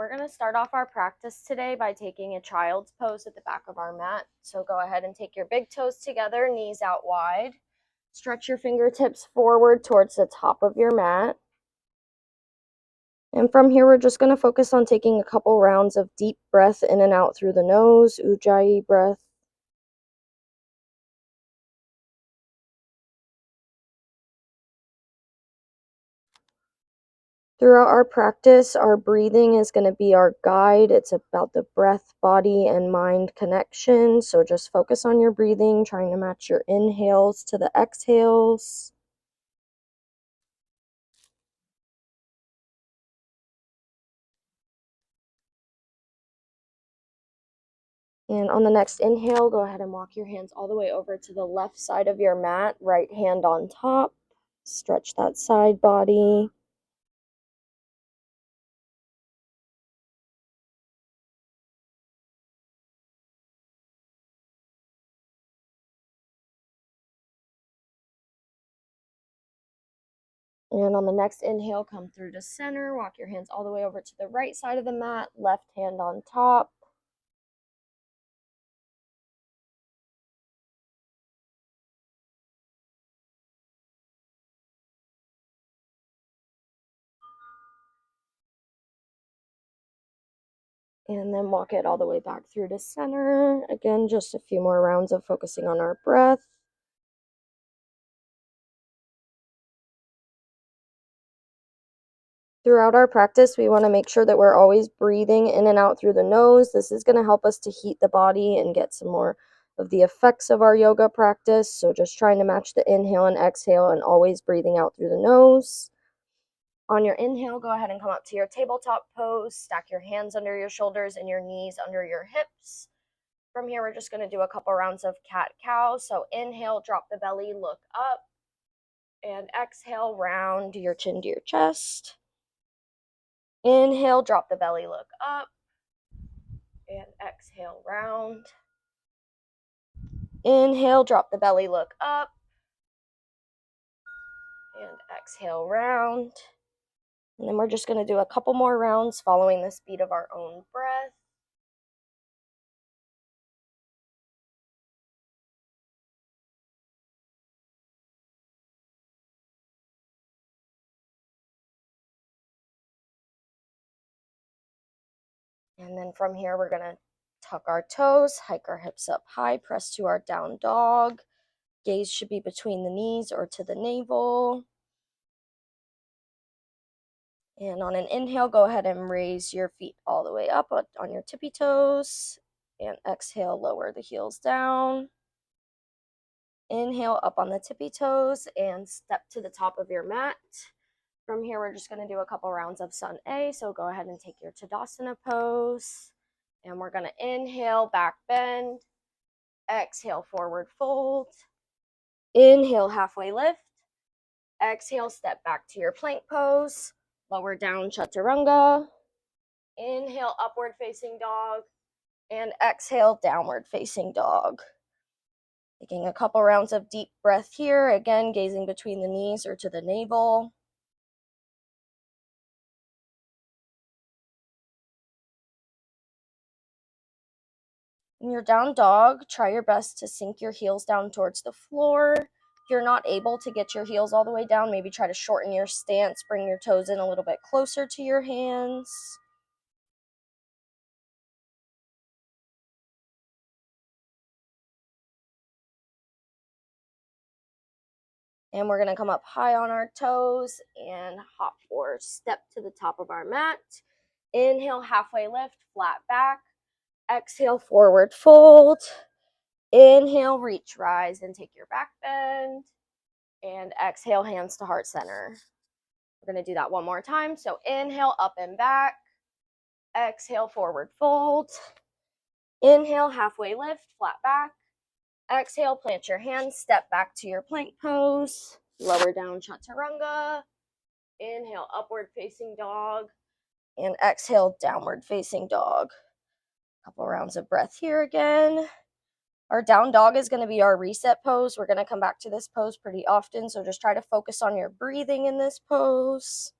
we're going to start off our practice today by taking a child's pose at the back of our mat. So go ahead and take your big toes together, knees out wide. Stretch your fingertips forward towards the top of your mat. And from here, we're just going to focus on taking a couple rounds of deep breath in and out through the nose, Ujjayi breath. Throughout our practice, our breathing is going to be our guide. It's about the breath, body, and mind connection. So just focus on your breathing, trying to match your inhales to the exhales. And on the next inhale, go ahead and walk your hands all the way over to the left side of your mat, right hand on top. Stretch that side body. And on the next inhale, come through to center. Walk your hands all the way over to the right side of the mat, left hand on top. And then walk it all the way back through to center. Again, just a few more rounds of focusing on our breath. Throughout our practice, we want to make sure that we're always breathing in and out through the nose. This is going to help us to heat the body and get some more of the effects of our yoga practice. So just trying to match the inhale and exhale and always breathing out through the nose. On your inhale, go ahead and come up to your tabletop pose. Stack your hands under your shoulders and your knees under your hips. From here, we're just going to do a couple rounds of cat-cow. So inhale, drop the belly, look up. And exhale, round your chin to your chest. Inhale, drop the belly, look up. And exhale, round. Inhale, drop the belly, look up. And exhale, round. And then we're just going to do a couple more rounds following the speed of our own breath. And then from here, we're going to tuck our toes, hike our hips up high, press to our down dog. Gaze should be between the knees or to the navel. And on an inhale, go ahead and raise your feet all the way up on your tippy toes. And exhale, lower the heels down. Inhale, up on the tippy toes and step to the top of your mat. From here, we're just going to do a couple rounds of Sun A. So go ahead and take your Tadasana pose. And we're going to inhale, back bend. Exhale, forward fold. Inhale, halfway lift. Exhale, step back to your plank pose. Lower down, Chaturanga. Inhale, upward facing dog. And exhale, downward facing dog. Taking a couple rounds of deep breath here. Again, gazing between the knees or to the navel. In your down dog, try your best to sink your heels down towards the floor. If you're not able to get your heels all the way down, maybe try to shorten your stance, bring your toes in a little bit closer to your hands. And we're going to come up high on our toes and hop or step to the top of our mat. Inhale, halfway lift, flat back. Exhale, forward fold. Inhale, reach, rise, and take your back bend. And exhale, hands to heart center. We're going to do that one more time. So inhale, up and back. Exhale, forward fold. Inhale, halfway lift, flat back. Exhale, plant your hands, step back to your plank pose. Lower down, Chaturanga. Inhale, upward facing dog. And exhale, downward facing dog. Couple rounds of breath here again. Our down dog is going to be our reset pose. We're going to come back to this pose pretty often, so just try to focus on your breathing in this pose.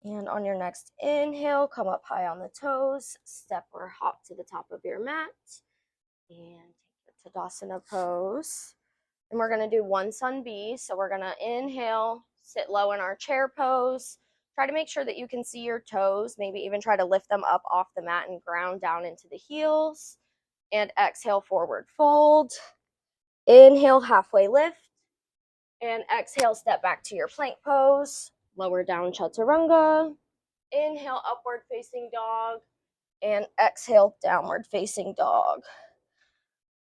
And on your next inhale, come up high on the toes, step or hop to the top of your mat, and take your Tadasana pose. And we're going to do one sun B. So we're going to inhale, sit low in our chair pose. Try to make sure that you can see your toes, maybe even try to lift them up off the mat and ground down into the heels. And exhale, forward fold. Inhale, halfway lift. And exhale, step back to your plank pose. Lower down, chaturanga. Inhale, upward facing dog. And exhale, downward facing dog.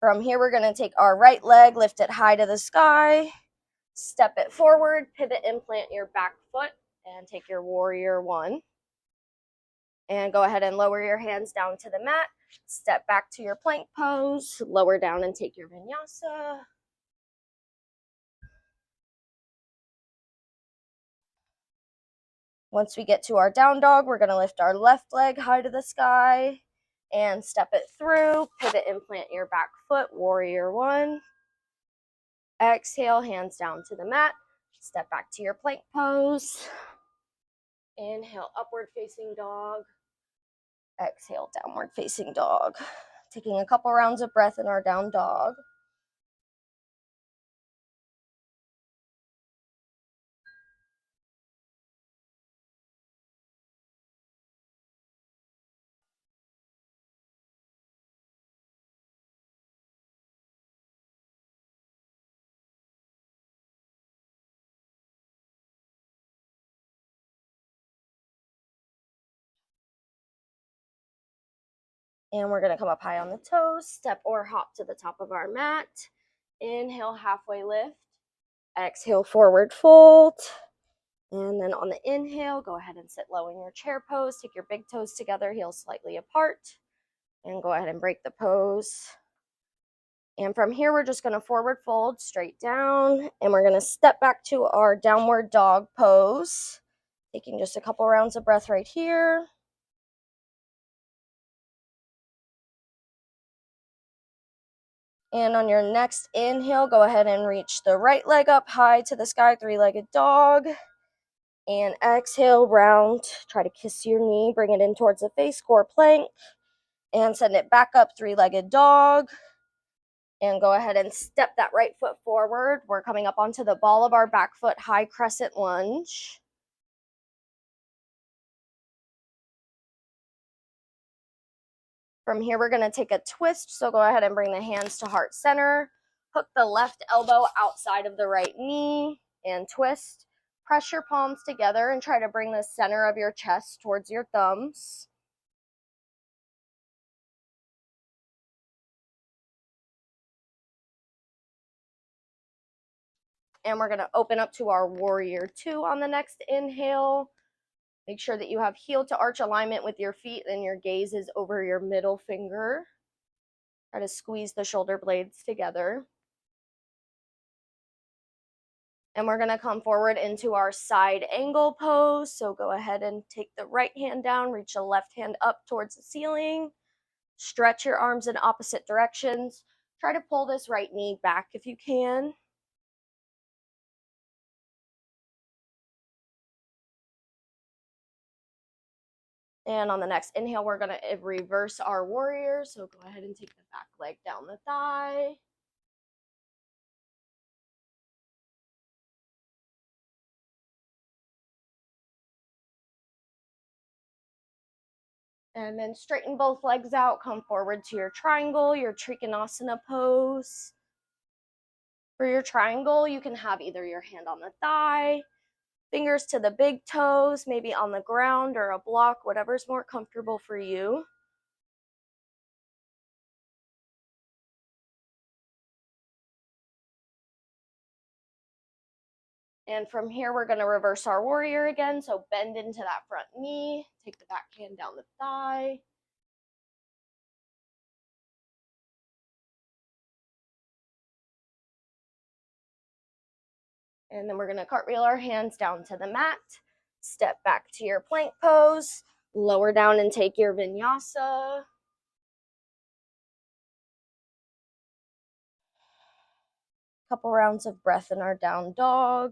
From here, we're going to take our right leg, lift it high to the sky. Step it forward, pivot and plant your back foot, and take your warrior one. And go ahead and lower your hands down to the mat. Step back to your plank pose, lower down and take your vinyasa. Once we get to our down dog, we're going to lift our left leg high to the sky and step it through, pivot and plant your back foot, warrior one. Exhale, hands down to the mat. Step back to your plank pose. Inhale, upward facing dog. Exhale, downward facing dog. Taking a couple rounds of breath in our down dog. And we're going to come up high on the toes, step or hop to the top of our mat. Inhale, halfway lift. Exhale, forward fold. And then on the inhale, go ahead and sit low in your chair pose. Take your big toes together, heels slightly apart. And go ahead and break the pose. And from here, we're just going to forward fold straight down. And we're going to step back to our downward dog pose. Taking just a couple rounds of breath right here. And on your next inhale, go ahead and reach the right leg up high to the sky, three-legged dog. And exhale, round. Try to kiss your knee, bring it in towards the face, core plank. And send it back up, three-legged dog. And go ahead and step that right foot forward. We're coming up onto the ball of our back foot, high crescent lunge. From here, we're going to take a twist. So go ahead and bring the hands to heart center. Hook the left elbow outside of the right knee and twist. Press your palms together and try to bring the center of your chest towards your thumbs. And we're going to open up to our warrior two on the next inhale. Make sure that you have heel to arch alignment with your feet and your gaze is over your middle finger. Try to squeeze the shoulder blades together. And we're going to come forward into our side angle pose. So go ahead and take the right hand down, reach the left hand up towards the ceiling. Stretch your arms in opposite directions. Try to pull this right knee back if you can. And on the next inhale, we're going to reverse our warrior. So go ahead and take the back leg down the thigh. And then straighten both legs out. Come forward to your triangle, your Trikonasana pose. For your triangle, you can have either your hand on the thigh, fingers to the big toes, maybe on the ground or a block, whatever's more comfortable for you. And from here, we're going to reverse our warrior again. So bend into that front knee, take the back hand down the thigh. And then we're going to cartwheel our hands down to the mat, step back to your plank pose, lower down and take your vinyasa. Couple rounds of breath in our down dog.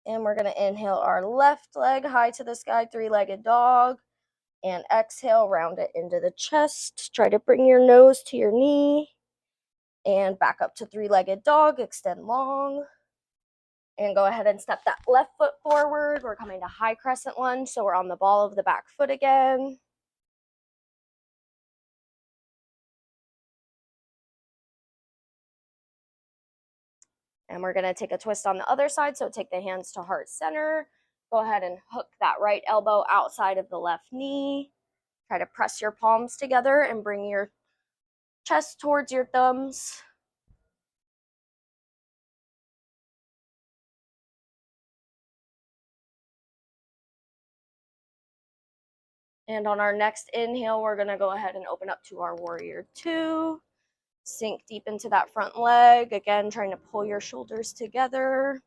And we're going to inhale our left leg high to the sky, three-legged dog. And exhale, round it into the chest. Try to bring your nose to your knee. And back up to three-legged dog, extend long. And go ahead and step that left foot forward. We're coming to high crescent lunge, so we're on the ball of the back foot again. And we're going to take a twist on the other side, so take the hands to heart center. Go ahead and hook that right elbow outside of the left knee. Try to press your palms together and bring your chest towards your thumbs. And on our next inhale, we're going to go ahead and open up to our warrior two. Sink deep into that front leg. Again, trying to pull your shoulders together.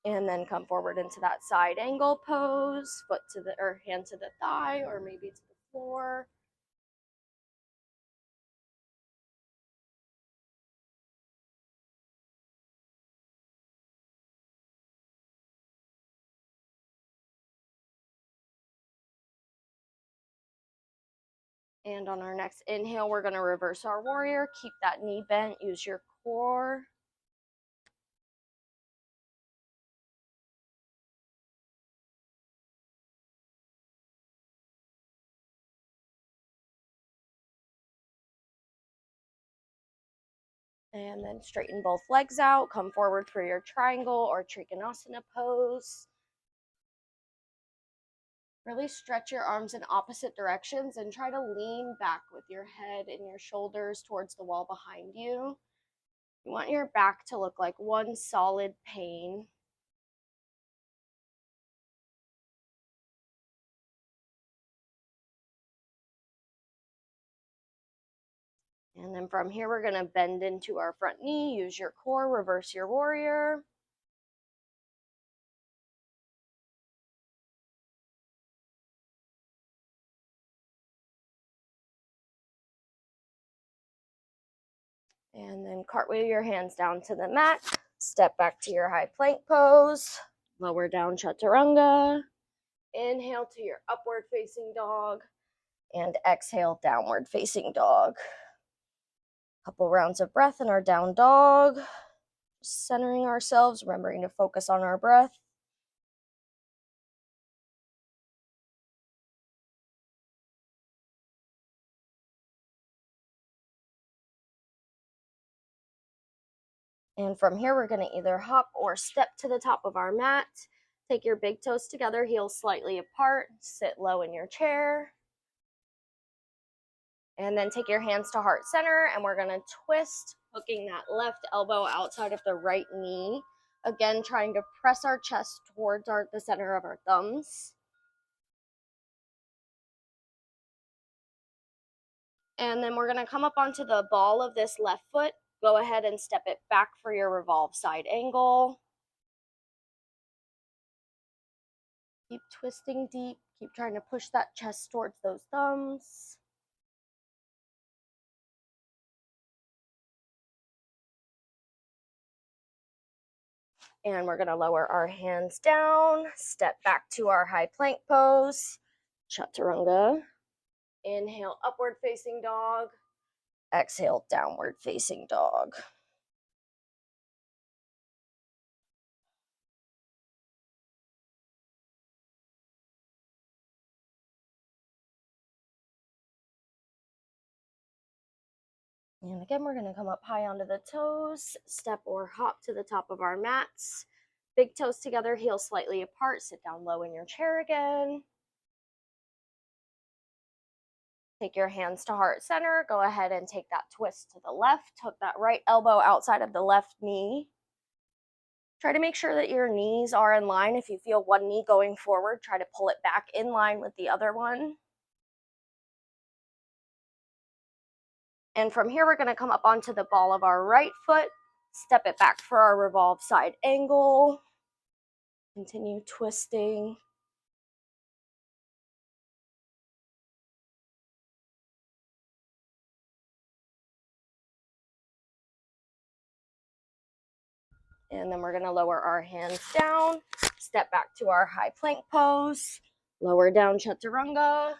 And then come forward into that side angle pose. Foot to the, or hand to the thigh, or maybe to the floor. And on our next inhale, we're going to reverse our warrior. Keep that knee bent. Use your core. And then straighten both legs out. Come forward for your triangle or trikonasana pose. Really stretch your arms in opposite directions and try to lean back with your head and your shoulders towards the wall behind you. You want your back to look like one solid pane. And then from here, we're going to bend into our front knee. Use your core, reverse your warrior. And then cartwheel your hands down to the mat. Step back to your high plank pose. Lower down chaturanga. Inhale to your upward facing dog. And exhale, downward facing dog. Couple rounds of breath in our down dog. Just centering ourselves, remembering to focus on our breath. And from here, we're going to either hop or step to the top of our mat. Take your big toes together, heels slightly apart. Sit low in your chair. And then take your hands to heart center, and we're going to twist, hooking that left elbow outside of the right knee. Again, trying to press our chest towards the center of our thumbs. And then we're going to come up onto the ball of this left foot. Go ahead and step it back for your revolve side angle. Keep twisting deep. Keep trying to push that chest towards those thumbs. And we're going to lower our hands down. Step back to our high plank pose. Chaturanga. Inhale, upward facing dog. Exhale, downward facing dog. And again, we're going to come up high onto the toes, step or hop to the top of our mats. Big toes together, heels slightly apart. Sit down low in your chair again. Take your hands to heart center. Go ahead and take that twist to the left. Hook that right elbow outside of the left knee. Try to make sure that your knees are in line. If you feel one knee going forward, try to pull it back in line with the other one. And from here, we're going to come up onto the ball of our right foot. Step it back for our revolve side angle. Continue twisting. And then we're going to lower our hands down, step back to our high plank pose, lower down chaturanga,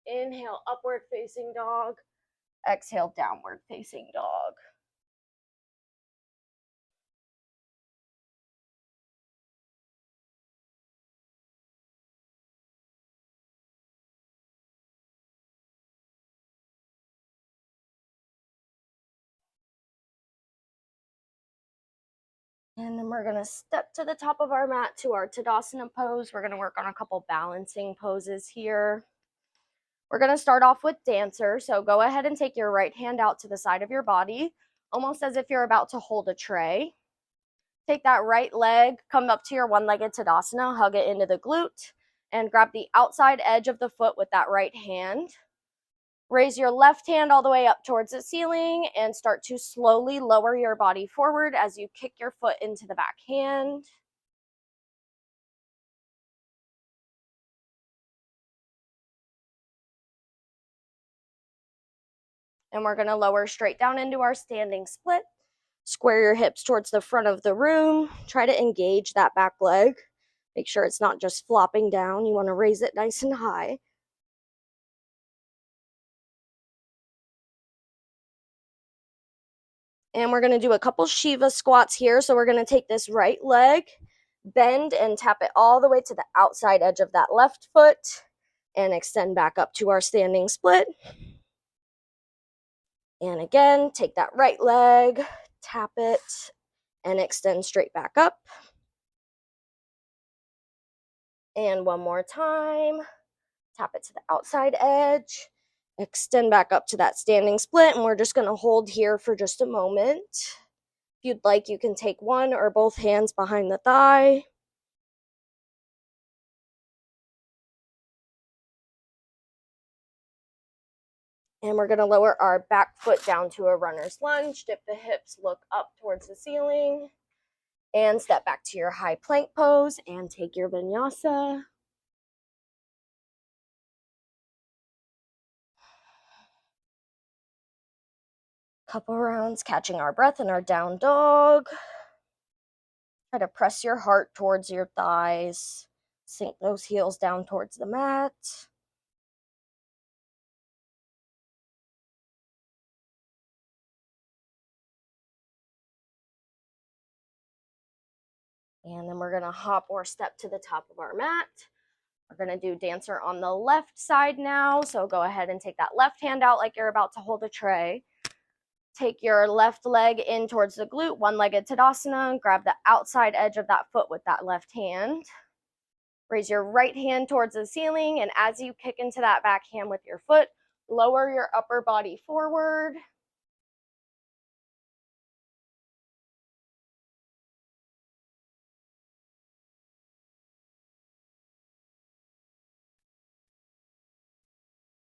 inhale, upward facing dog, exhale, downward facing dog. And then we're going to step to the top of our mat to our Tadasana pose. We're going to work on a couple balancing poses here. We're going to start off with dancer. So go ahead and take your right hand out to the side of your body, almost as if you're about to hold a tray. Take that right leg, come up to your one-legged Tadasana, hug it into the glute, and grab the outside edge of the foot with that right hand. Raise your left hand all the way up towards the ceiling and start to slowly lower your body forward as you kick your foot into the back hand. And we're going to lower straight down into our standing split. Square your hips towards the front of the room. Try to engage that back leg. Make sure it's not just flopping down. You want to raise it nice and high. And we're going to do a couple Shiva squats here. So we're going to take this right leg, bend and tap it all the way to the outside edge of that left foot, and extend back up to our standing split. And again, take that right leg, tap it, and extend straight back up. And one more time, tap it to the outside edge, extend back up to that standing split, and we're just going to hold here for just a moment. If you'd like, you can take one or both hands behind the thigh. And we're going to lower our back foot down to a runner's lunge, dip the hips, look up towards the ceiling, and step back to your high plank pose and take your vinyasa. Couple rounds catching our breath in our down dog. Try to press your heart towards your thighs. Sink those heels down towards the mat. And then we're going to hop or step to the top of our mat. We're going to do dancer on the left side now. So go ahead and take that left hand out like you're about to hold a tray. Take your left leg in towards the glute, one-legged Tadasana. Grab the outside edge of that foot with that left hand. Raise your right hand towards the ceiling, and as you kick into that back hand with your foot, lower your upper body forward.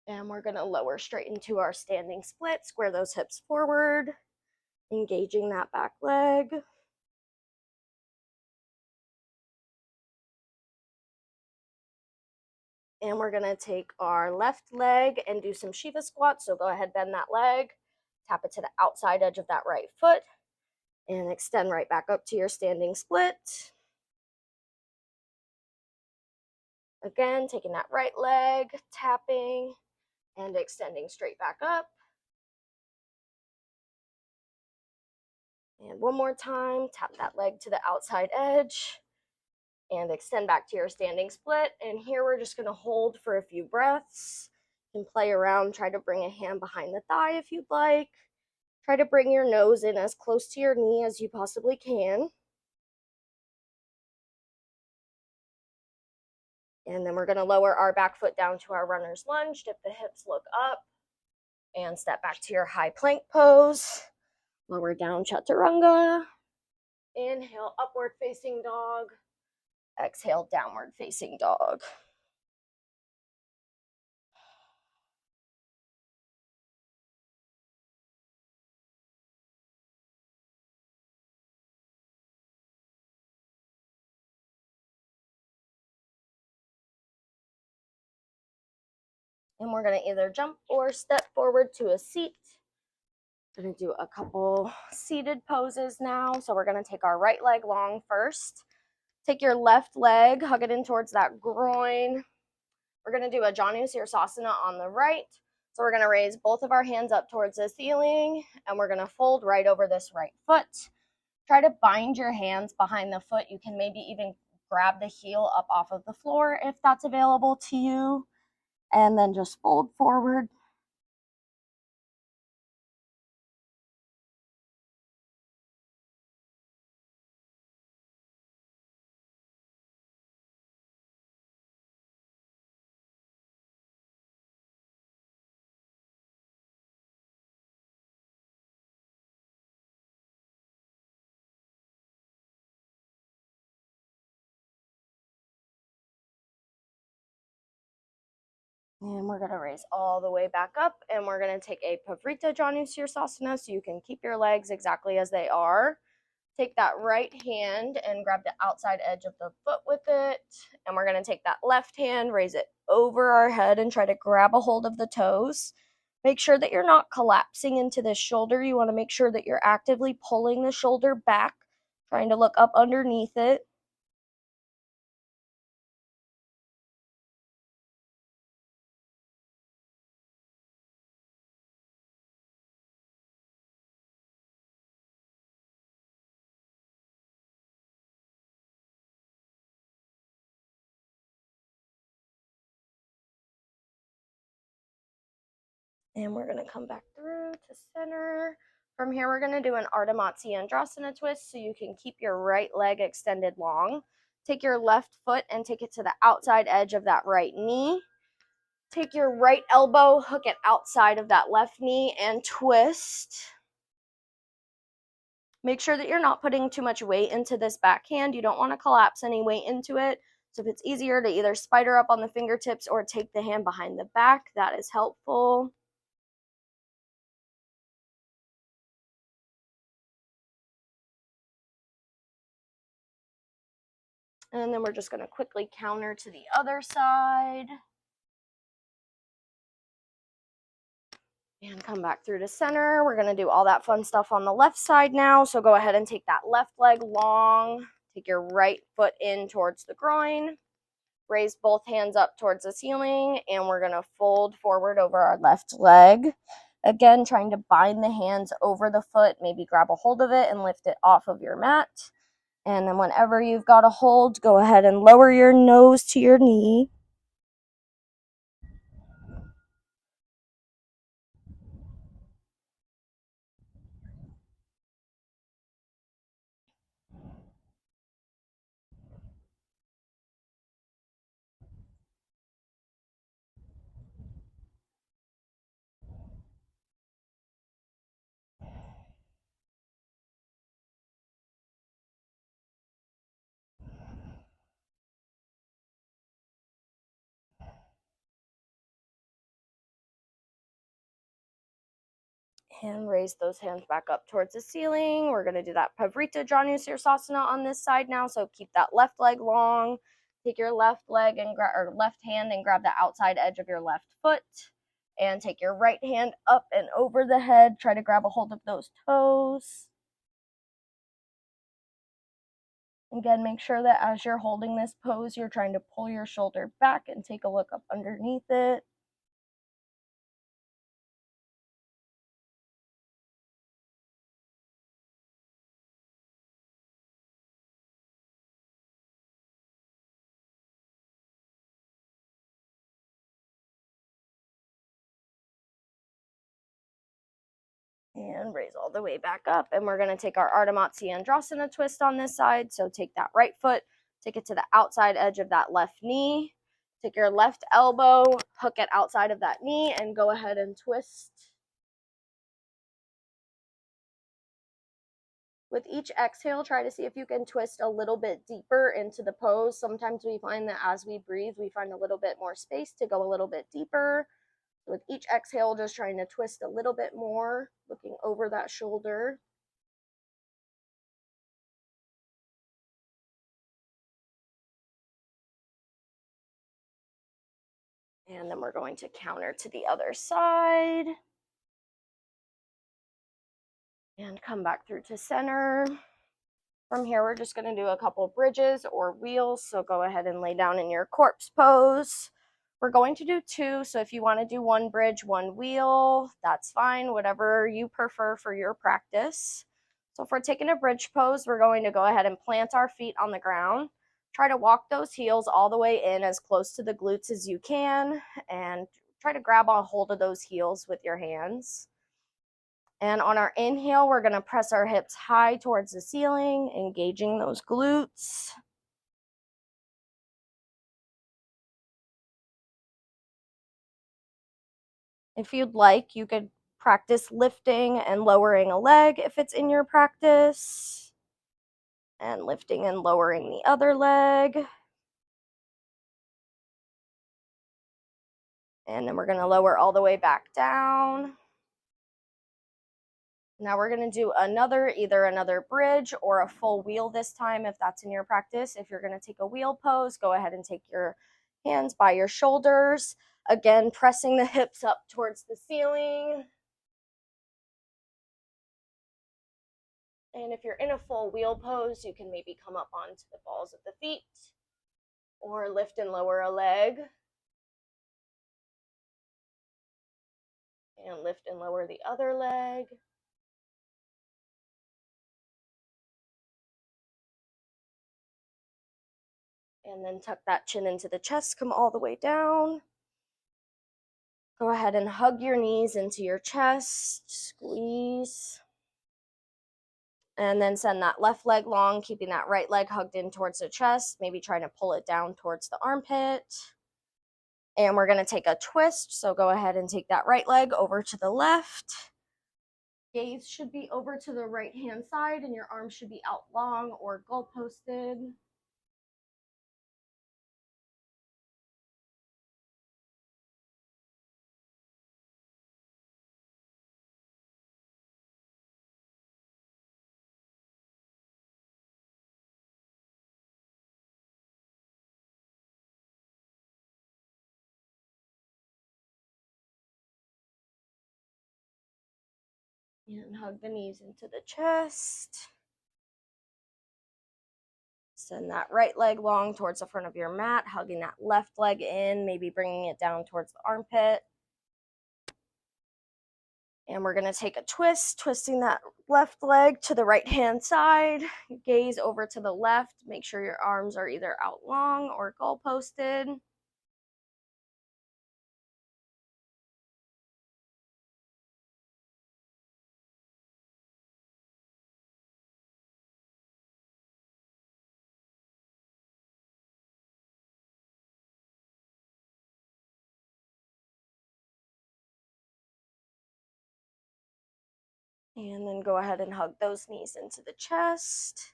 And we're going to lower straight into our standing split. Square those hips forward, engaging that back leg. And we're going to take our left leg and do some Shiva squats. So go ahead, bend that leg, tap it to the outside edge of that right foot, and extend right back up to your standing split. Again, taking that right leg, tapping, and extending straight back up. And one more time, tap that leg to the outside edge and extend back to your standing split. And here we're just going to hold for a few breaths. You can play around, try to bring a hand behind the thigh if you'd like. Try to bring your nose in as close to your knee as you possibly can. And then we're going to lower our back foot down to our runner's lunge, dip the hips, look up, and step back to your high plank pose. Lower down chaturanga. Inhale, upward facing dog. Exhale, downward facing dog. And we're going to either jump or step forward to a seat. I'm going to do a couple seated poses now. So we're going to take our right leg long first. Take your left leg, hug it in towards that groin. We're going to do a Janu Sirsasana on the right. So we're going to raise both of our hands up towards the ceiling, and we're going to fold right over this right foot. Try to bind your hands behind the foot. You can maybe even grab the heel up off of the floor if that's available to you, and then just fold forward. And we're going to raise all the way back up, and we're going to take a Pavrita Janu Sirsasana, so you can keep your legs exactly as they are. Take that right hand and grab the outside edge of the foot with it, and we're going to take that left hand, raise it over our head, and try to grab a hold of the toes. Make sure that you're not collapsing into the shoulder. You want to make sure that you're actively pulling the shoulder back, trying to look up underneath it. And we're going to come back through to center. From here, we're going to do an Ardha Matsyendrasana twist, so you can keep your right leg extended long. Take your left foot and take it to the outside edge of that right knee. Take your right elbow, hook it outside of that left knee, and twist. Make sure that you're not putting too much weight into this backhand. You don't want to collapse any weight into it. So if it's easier to either spider up on the fingertips or take the hand behind the back, that is helpful. And then we're just going to quickly counter to the other side. And come back through to center. We're going to do all that fun stuff on the left side now. So go ahead and take that left leg long. Take your right foot in towards the groin. Raise both hands up towards the ceiling. And we're going to fold forward over our left leg. Again, trying to bind the hands over the foot. Maybe grab a hold of it and lift it off of your mat. And then whenever you've got a hold, go ahead and lower your nose to your knee. And raise those hands back up towards the ceiling. We're going to do that Pavrita Janu Sirsasana on this side now. So keep that left leg long. Take your left leg and left hand and grab the outside edge of your left foot. And take your right hand up and over the head. Try to grab a hold of those toes. Again, make sure that as you're holding this pose, you're trying to pull your shoulder back and take a look up underneath it. And raise all the way back up. And we're going to take our Ardha Matsyendrasana twist on this side. So take that right foot, take it to the outside edge of that left knee. Take your left elbow, hook it outside of that knee, and go ahead and twist. With each exhale, try to see if you can twist a little bit deeper into the pose. Sometimes we find that as we breathe, we find a little bit more space to go a little bit deeper. With each exhale, just trying to twist a little bit more, looking over that shoulder. And then we're going to counter to the other side. And come back through to center. From here, we're just going to do a couple bridges or wheels. So go ahead and lay down in your corpse pose. We're going to do 2. So if you want to do 1 bridge, 1 wheel, that's fine. Whatever you prefer for your practice. So if we're taking a bridge pose, we're going to go ahead and plant our feet on the ground. Try to walk those heels all the way in as close to the glutes as you can. And try to grab a hold of those heels with your hands. And on our inhale, we're going to press our hips high towards the ceiling, engaging those glutes. If you'd like, you could practice lifting and lowering a leg if it's in your practice. And lifting and lowering the other leg. And then we're going to lower all the way back down. Now we're going to do either another bridge or a full wheel this time if that's in your practice. If you're going to take a wheel pose, go ahead and take your hands by your shoulders. Again, pressing the hips up towards the ceiling. And if you're in a full wheel pose, you can maybe come up onto the balls of the feet or lift and lower a leg. And lift and lower the other leg. And then tuck that chin into the chest, come all the way down. Go ahead and hug your knees into your chest, squeeze. And then send that left leg long, keeping that right leg hugged in towards the chest, maybe trying to pull it down towards the armpit. And we're going to take a twist, so go ahead and take that right leg over to the left. Gaze should be over to the right hand side, and your arms should be out long or goal posted. And hug the knees into the chest. Send that right leg long towards the front of your mat, hugging that left leg in, maybe bringing it down towards the armpit. And we're going to take a twist, twisting that left leg to the right hand side. Gaze over to the left. Make sure your arms are either out long or goal posted. And then go ahead and hug those knees into the chest.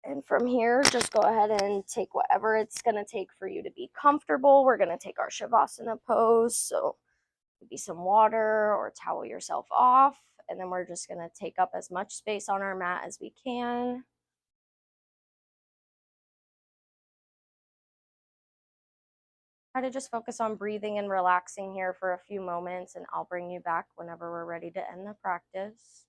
And from here, just go ahead and take whatever it's going to take for you to be comfortable. We're going to take our Shavasana pose. So maybe some water or towel yourself off. And then we're just going to take up as much space on our mat as we can. Try to just focus on breathing and relaxing here for a few moments, and I'll bring you back whenever we're ready to end the practice.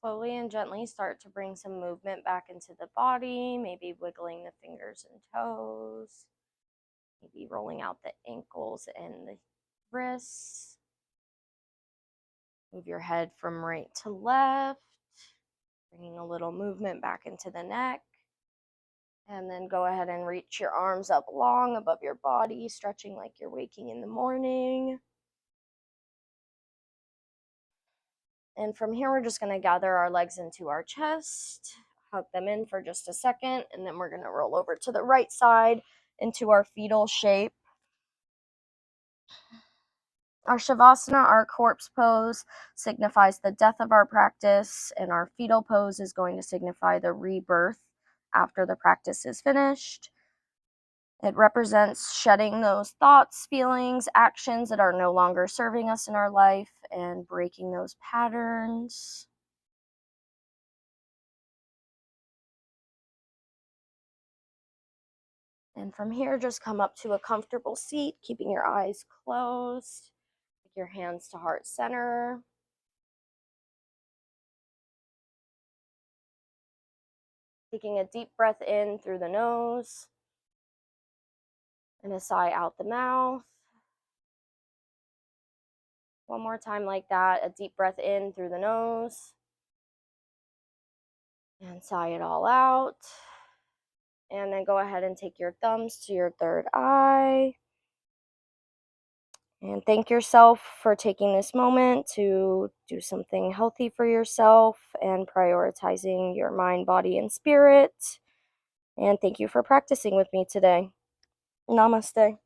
Slowly and gently start to bring some movement back into the body, maybe wiggling the fingers and toes, maybe rolling out the ankles and the wrists. Move your head from right to left, bringing a little movement back into the neck. And then go ahead and reach your arms up long above your body, stretching like you're waking in the morning. And from here, we're just going to gather our legs into our chest, hug them in for just a second, and then we're going to roll over to the right side into our fetal shape. Our Shavasana, our corpse pose, signifies the death of our practice, and our fetal pose is going to signify the rebirth after the practice is finished. It represents shedding those thoughts, feelings, actions that are no longer serving us in our life and breaking those patterns. And from here, just come up to a comfortable seat, keeping your eyes closed. Take your hands to heart center. Taking a deep breath in through the nose and a sigh out the mouth. One more time like that. A deep breath in through the nose and sigh it all out. And then go ahead and take your thumbs to your third eye. And thank yourself for taking this moment to do something healthy for yourself and prioritizing your mind, body, and spirit. And thank you for practicing with me today. Namaste.